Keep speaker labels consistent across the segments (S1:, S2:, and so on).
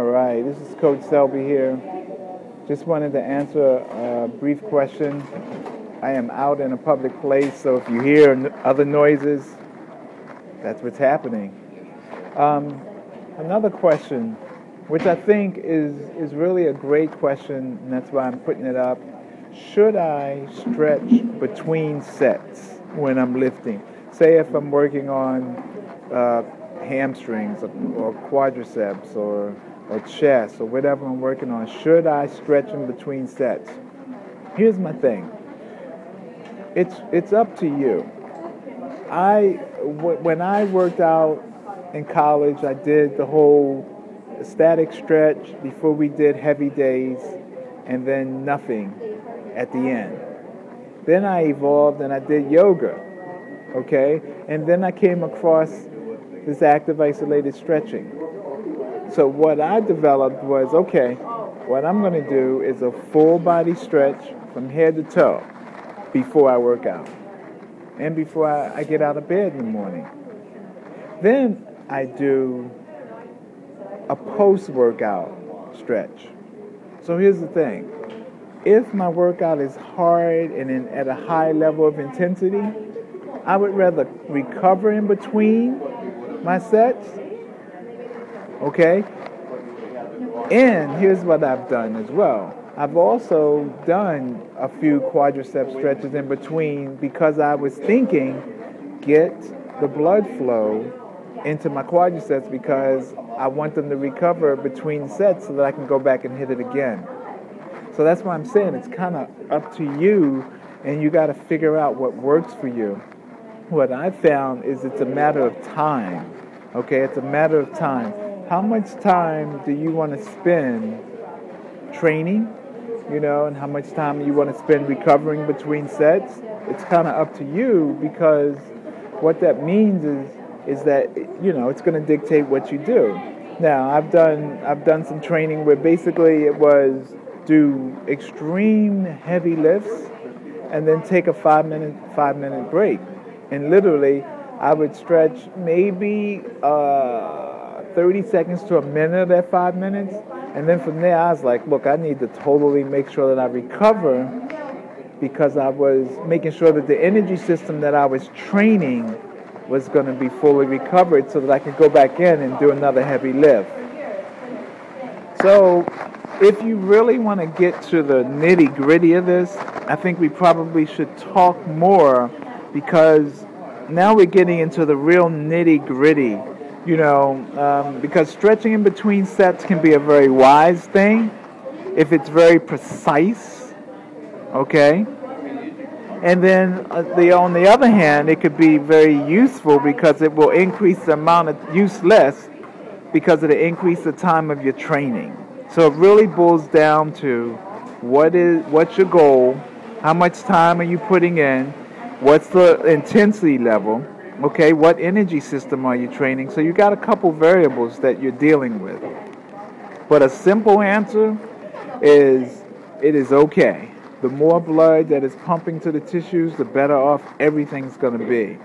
S1: All right, this is Coach Selby here. Just wanted to answer a brief question. I am out in a public place, so if you hear other noises, that's what's happening. Another question, which I think is really a great question, and that's why I'm putting it up. Should I stretch between sets when I'm lifting? Say if I'm working on hamstrings or quadriceps or chest or whatever I'm working on, should I stretch in between sets? Here's my thing. It's up to you. When I worked out in college, I did the whole static stretch before we did heavy days, and then nothing at the end. Then I evolved and I did yoga, okay? And then I came across this active isolated stretching. So what I developed was, okay, what I'm going to do is a full body stretch from head to toe before I work out and before I get out of bed in the morning. Then I do a post-workout stretch. So here's the thing. If my workout is hard and at a high level of intensity, I would rather recover in between my sets. Okay? And here's what I've done as well. I've also done a few quadricep stretches in between because I was thinking, get the blood flow into my quadriceps because I want them to recover between sets so that I can go back and hit it again. So that's why I'm saying it's kind of up to you, and you got to figure out what works for you. What I found is it's a matter of time. Okay, it's a matter of time. How much time do you want to spend training, and how much time you want to spend recovering between sets? It's kind of up to you, because what that means is that, it's going to dictate what you do. Now, I've done some training where basically it was do extreme heavy lifts and then take a 5 minute break. And literally, I would stretch maybe 30 seconds to a minute at 5 minutes. And then from there, I was like, look, I need to totally make sure that I recover, because I was making sure that the energy system that I was training was going to be fully recovered so that I could go back in and do another heavy lift. So if you really want to get to the nitty-gritty of this, I think we probably should talk more, because now we're getting into the real nitty-gritty, because stretching in between sets can be a very wise thing if it's very precise, okay? And then on the other hand, it could be very useful because it will increase the amount of useless because it'll increase the time of your training. So it really boils down to what's your goal, how much time are you putting in, what's the intensity level, okay, what energy system are you training? So you got a couple variables that you're dealing with. But a simple answer is it is okay. The more blood that is pumping to the tissues, the better off everything's going to be.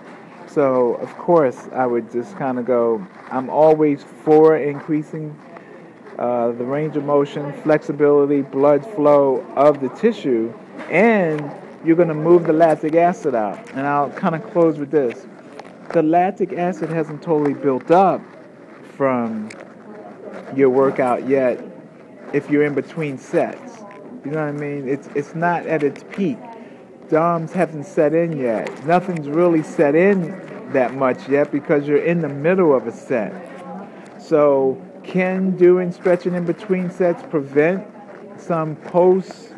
S1: So, of course, I would just kind of go, I'm always for increasing the range of motion, flexibility, blood flow of the tissue, and you're going to move the lactic acid out. And I'll kind of close with this. The lactic acid hasn't totally built up from your workout yet if you're in between sets. You know what I mean? It's not at its peak. DOMs haven't set in yet. Nothing's really set in that much yet because you're in the middle of a set. So can doing stretching in between sets prevent some post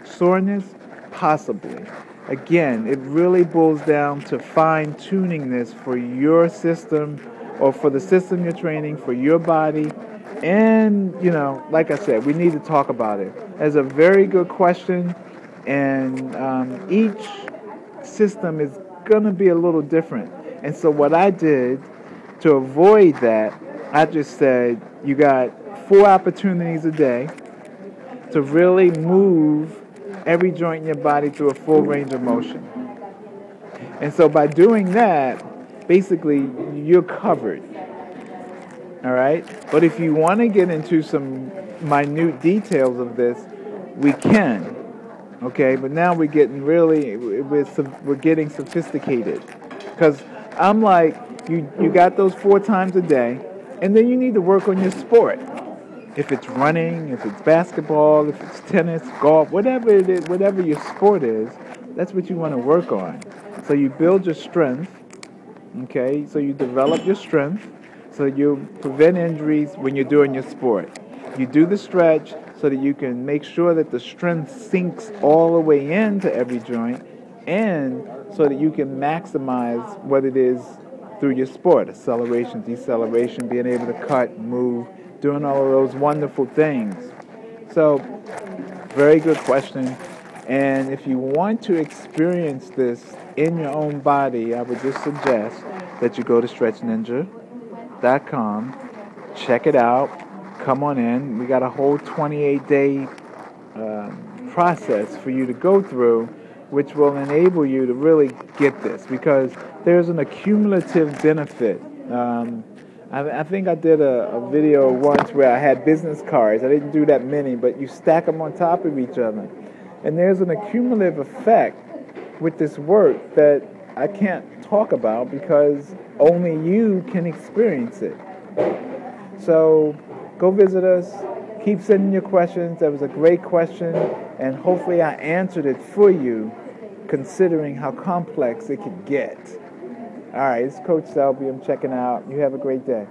S1: soreness? Possibly. Again, it really boils down to fine-tuning this for your system or for the system you're training, for your body. And, like I said, we need to talk about it. It's a very good question, and each system is going to be a little different. And so what I did to avoid that, I just said you got 4 opportunities a day to really move every joint in your body through a full range of motion. And so by doing that, basically you're covered. All right? But if you want to get into some minute details of this, we can. Okay? But now we're getting we're getting sophisticated. Because I'm like, you got those 4 times a day, and then you need to work on your sport. If it's running, if it's basketball, if it's tennis, golf, whatever it is, whatever your sport is, that's what you want to work on. So you build your strength, okay? So you develop your strength so you prevent injuries when you're doing your sport. You do the stretch so that you can make sure that the strength sinks all the way into every joint, and so that you can maximize what it is through your sport, acceleration, deceleration, being able to cut, move, doing all of those wonderful things. So, very good question. And if you want to experience this in your own body, I would just suggest that you go to StretchNinja.com, check it out, come on in. We got a whole 28-day process for you to go through, which will enable you to really get this, because there's an accumulative benefit. I think I did a video once where I had business cards. I didn't do that many, but you stack them on top of each other. And there's an accumulative effect with this work that I can't talk about because only you can experience it. So go visit us. Keep sending your questions. That was a great question, and hopefully I answered it for you, considering how complex it could get. All right, it's Coach Selby. I'm checking out. You have a great day.